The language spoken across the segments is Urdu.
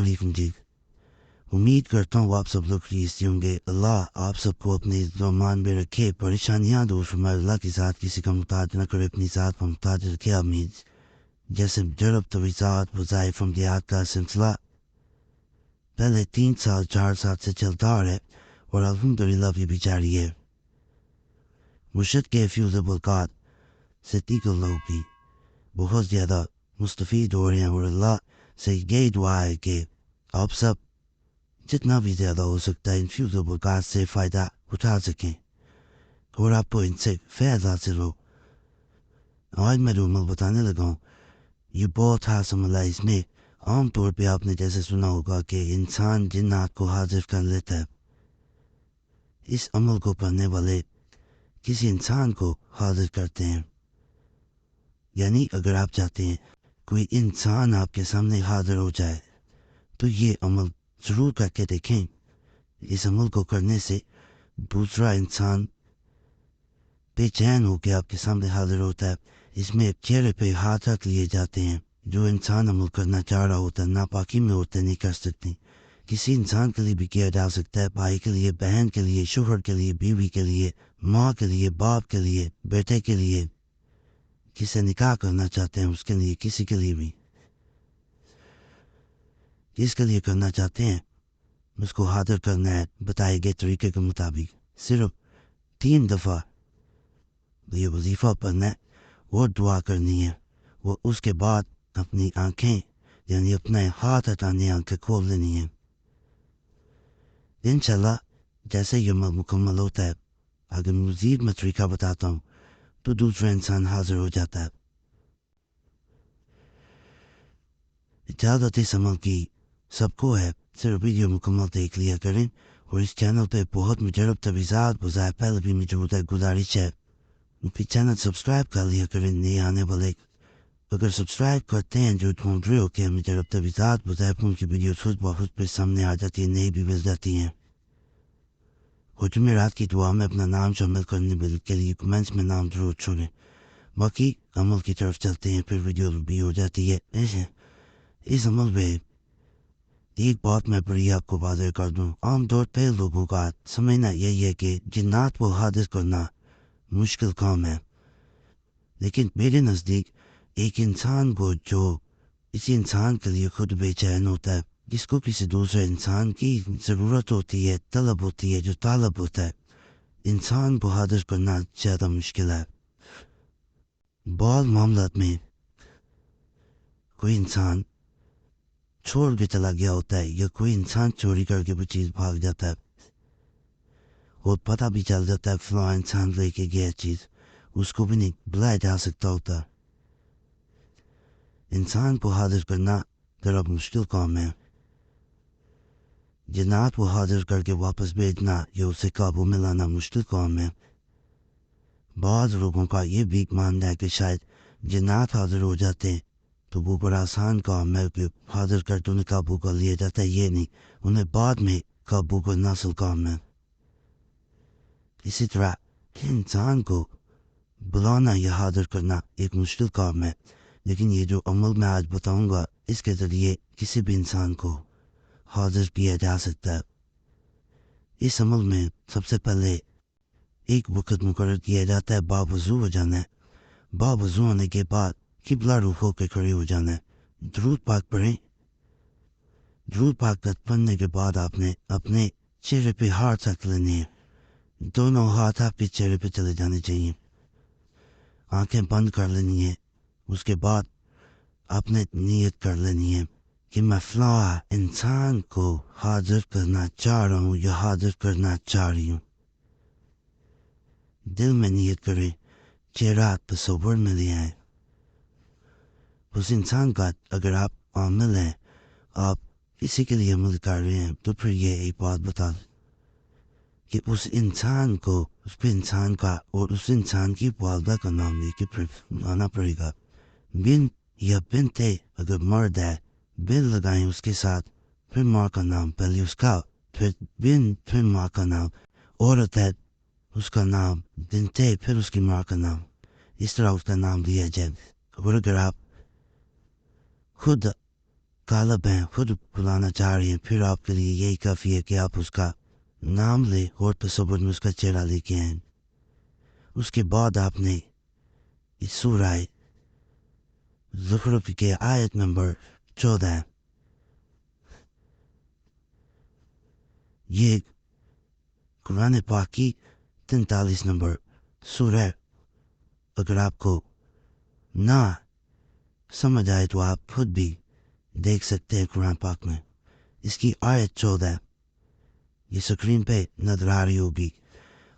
علیکم جی. امید کرتا ہوں آپ سب لوگ خیریت ہوں گے. اللہ آپ سب کو اپنے ذمان میں رکھے, پریشانیاں دور فرمائے. اللہ کے ساتھ کسی کا محتاج نہ کرے, اپنی ذات پر محتاج رکھے. آمین. جیسے جرب تویزات وظائف عملیات کا سلسلہ پہلے 3 سال 4 سال سے چلتا آ رہا ہے اور الحمدللہ ابھی بھی جاری ہے. مرشد کے فیوز برکات سے دیگر لوگ بھی بہت زیادہ مستفید ہو رہے ہیں, اور اللہ سے یہی دعا ہے کہ آپ سب جتنا بھی زیادہ ہو سکتا ہے ان فیوز برکات سے فائدہ اٹھا سکیں اور آپ کو ان سے فیض حاصل ہو. آج میں جو عمل بتانے لگا ہوں یہ بہت خاص عمل ہے. اس میں عام طور پہ آپ نے جیسے سنا ہوگا کہ انسان جنات کو حاضر کر لیتا ہے. اس عمل کو کرنے والے کسی انسان کو حاضر کرتے ہیں. یعنی اگر آپ چاہتے ہیں کوئی انسان آپ کے سامنے حاضر ہو جائے تو یہ عمل ضرور کر کے دیکھیں. اس عمل کو کرنے سے دوسرا انسان بے چین ہو کے آپ کے سامنے حاضر ہوتا ہے. اس میں چہرے پہ ہاتھ رکھ لیے جاتے ہیں. جو انسان عمل کرنا چاہ رہا ہوتا ہے, ناپاکی میں ہوتا ہے, نہیں کر سکتے. کسی انسان کے لیے بھی کیا جا سکتا ہے, بھائی کے لیے, بہن کے لیے, شوہر کے لیے, بیوی کے لیے, ماں کے لیے, باپ کے لیے, بیٹے کے لیے, کسی نکاح کرنا چاہتے ہیں اس کے لیے, کسی کے لیے بھی جس کے لیے کرنا چاہتے ہیں اس کو حاضر کرنا ہے بتائے گئے طریقے کے مطابق. صرف 3 دفعہ یہ وظیفہ پڑھنا ہے اور دعا کرنی ہے. وہ اس کے بعد اپنی آنکھیں یعنی اپنے ہاتھ ہٹانے آنکھیں کھول لینی ہیں. انشاءاللہ جیسے یہ مکمل ہوتا ہے, اگر مزید میں طریقہ بتاتا ہوں تو دوسرا انسان حاضر ہو جاتا ہے. اجازت اس عمل کی سب کو ہے, صرف ویڈیو مکمل دیکھ لیا کریں. اور اس چینل پہ بہت مجرب تویزات وظائف پہلے بھی موجود ہے. گزارش ہے پھر چینل سبسکرائب کر لیا کریں. نئے آنے والے اگر سبسکرائب کرتے ہیں جو ڈھونڈ رہے ہو کہ مجرب تویزات وظائف ان کی ویڈیو خود بخود پہ سامنے آ جاتی ہیں, نئی بھی مل جاتی ہیں. اور جمعرات کی دعا میں اپنا نام شامل کرنے کے لیے کمنٹس میں نام ضرور چھوڑیں. باقی عمل کی طرف چلتے ہیں, پھر ویڈیو بھی ہو جاتی ہے. اس عمل میں ایک بات میں بڑی آپ کو واضح کر دوں. عام طور پہ لوگوں کا سمجھنا یہی ہے کہ جنات کو حاضر کرنا مشکل کام ہے, لیکن میرے نزدیک ایک انسان کو جو اسی انسان کے لیے خود بے چین ہوتا ہے, جس کو کسی دوسرے انسان کی ضرورت ہوتی ہے, طلب ہوتی ہے, جو طالب ہوتا ہے, انسان کو حاضر کرنا زیادہ مشکل ہے. بعض معاملات میں کوئی انسان چھوڑ کے چلا گیا ہوتا ہے یا کوئی انسان چوری کر کے وہ چیز بھاگ جاتا ہے اور پتہ بھی چل جاتا ہے فلاں انسان لے کے گیا چیز, اس کو بھی نہیں بلایا جا سکتا ہوتا. انسان کو حاضر کرنا ذرا مشکل کام ہے. جنات کو حاضر کر کے واپس بھیجنا یا اسے قابو میں لانا مشکل کام ہے. بعض لوگوں کا یہ بھی ماننا ہے کہ شاید جنات حاضر ہو جاتے ہیں تو وہ بڑا آسان کام ہے کہ حاضر کر کے انہیں قابو کر لیا جاتا ہے. یہ نہیں, انہیں بعد میں قابو کرنا اصل کام ہے. اسی طرح انسان کو بلانا یا حاضر کرنا ایک مشکل کام ہے, لیکن یہ جو عمل میں آج بتاؤں گا اس کے ذریعے کسی بھی انسان کو حاضر کیا جا سکتا ہے. اس عمل میں سب سے پہلے ایک وقت مقرر کیا جاتا ہے. باوضو ہو جانا ہے. باوضو ہونے کے بعد قبلہ رخ ہو کے کھڑے ہو جانا ہے. درود پاک پڑھیں. درود پاک پڑھنے کے بعد آپ نے اپنے چہرے پہ ہاتھ رکھ لینے ہیں. دونوں ہاتھ آپ کے چہرے پہ چلے جانے چاہیے. آنکھیں بند کر لینی ہے. اس کے بعد آپ نے نیت کر لینی ہے کہ میں فلاں انسان کو حاضر کرنا چاہ رہا ہوں یا حاضر کرنا چاہ رہی ہوں. دل میں نیت کریں, چہرہ تصور میں لے آئیں. اس انسان کا اگر آپ عامل ہیں, آپ کسی کے لیے عمل کر رہے ہیں, تو پھر یہ ایک بات بتا دیں کہ اس انسان کو, اس پہ انسان کا اور اس انسان کی والدہ کا نام لے کے پھر آنا پڑے گا. بن یا بنت اگر مرد ہے, بن لگائیں اس کے ساتھ, پھر ماں کا نام, پہلے اس کا پھر بن پھر ماں کا نام. عورت ہے اس کا نام بنت پھر اس کی ماں کا نام, اس طرح اس کا نام لیا جائے. اور اگر آپ خود کالا بین خود بلانا چاہ رہی ہیں، پھر آپ کے لیے یہی کافی ہے کہ آپ اس کا نام لیں اور تصور میں اس کا چہرہ لے کے آئیں۔ اس کے بعد آپ نے اس سورہ زخرف کے آیت نمبر 14، یہ قرآن پاک کی 43 نمبر سورہ، اگر آپ کو نہ سمجھ آئے تو آپ خود بھی دیکھ سکتے ہیں قرآن پاک میں۔ اس کی آیت 14 یہ سکرین پہ نظر آ رہی ہوگی،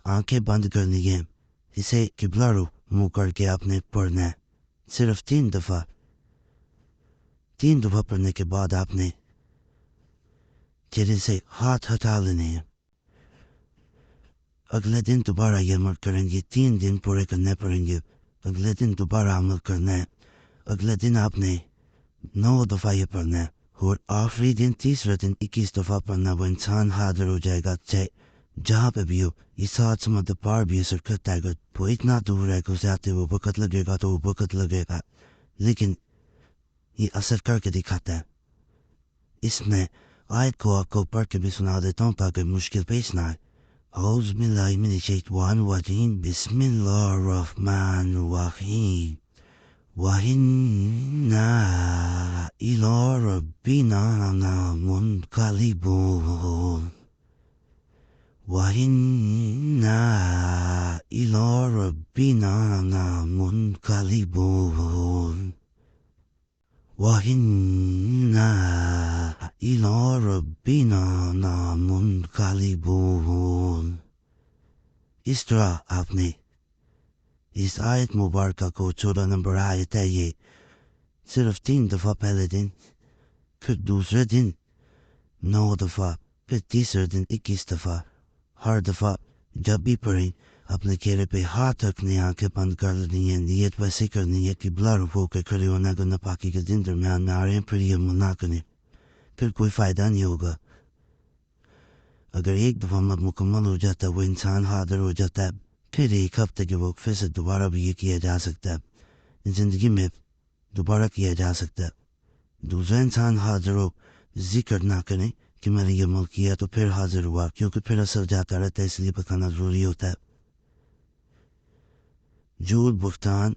آنکھیں بند کرنی ہیں، اسے قبلہ رخ منہ کر کے آپ نے پڑھنا ہے، صرف 3 دفعہ۔ 3 دفعہ پڑھنے کے بعد آپ نے چہرے سے ہاتھ ہٹا لینے ہیں۔ اگلے دن دوبارہ یہ عمل کریں گے، 3 دن پورے کرنے پڑیں گے، اگلے دن دوبارہ عمل کرنا ہے، اگلے دن آپ نے 9 دفعہ یہ پڑھنا ہے، اور آخری دن تیسرے دن 21 دفعہ پڑھنا۔ وہ انسان حاضر ہو جائے گا، چاہے جہاں پہ بھی ہو، یہ 7 سمندر پار بھی اثر کرتا ہے، اگر وہ اتنا دور ہے کہ اسے آتے وہ وقت لگے گا تو وہ وقت لگے گا، لیکن یہ اثر کر کے دکھاتا ہے۔ اس میں آیت کو آپ کو پڑھ کے بھی سنا دیتا ہوں تاکہ مشکل پیش نہ آئے۔ اعوذ باللہ من الشیطان الرجیم، بسم اللہ الرحمن الرحیم، وَإِنَّا إِلَىٰ رَبِّنَا لَمُنْقَلِبُونَ، وَإِنَّا إِلَىٰ رَبِّنَا لَمُنْقَلِبُونَ، وَإِنَّا إِلَىٰ رَبِّنَا لَمُنْقَلِبُونَ۔ اس طرح آپ نے اس آیت مبارکہ کو 14 نمبر آیت ہے، یہ صرف 3 دفعہ پہلے دن، پھر دوسرے دن 9 دفعہ، پھر تیسرے دن 21 دفعہ۔ ہر دفعہ جب بھی پڑھیں اپنے چہرے پہ ہاتھ رکھنے، آنکھیں بند کر لینی ہے، نیت ویسے کرنی ہے کہ بلا رکھ ہو کے کھڑے ہونا، اگر ناپاکی کے دن درمیان میں آ رہے ہیں پھر یہ عمل نہ کریں، پھر کوئی فائدہ نہیں ہوگا۔ اگر ایک دفعہ مکمل ہو جاتا ہے، وہ انسان حاضر ہو جاتا ہے، پھر 1 ہفتے کے وقفے سے دوبارہ بھی یہ کیا جا سکتا ہے، زندگی میں دوبارہ کیا جا سکتا ہے۔ دوسرا انسان حاضر ہو، ذکر نہ کریں کہ میں نے یہ عمل کیا تو پھر حاضر ہوا، کیونکہ پھر اثر جاتا رہتا ہے، اس لیے بتانا ضروری ہوتا ہے۔ جھوٹ، بہتان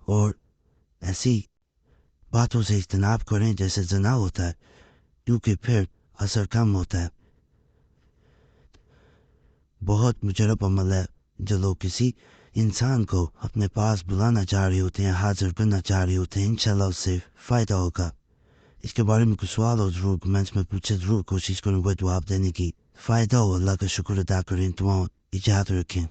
اور ایسی باتوں سے اجتناب کریں جیسے زنا ہوتا ہے، کیونکہ پھر اثر کم ہوتا ہے۔ بہت مجرب عمل ہے جو لوگ کسی انسان کو اپنے پاس بلانا چاہ رہے ہوتے ہیں، حاضر کرنا چاہ رہے ہوتے ہیں، انشاءاللہ اس سے فائدہ ہوگا۔ اس کے بارے میں کچھ سوال ہو ضرور کمنٹس میں پوچھے، ضرور کوشش کروں گا جواب دینے کی۔ فائدہ ہو، اللہ کا شکر ادا کریں، دعاؤں اجازت رکھیں۔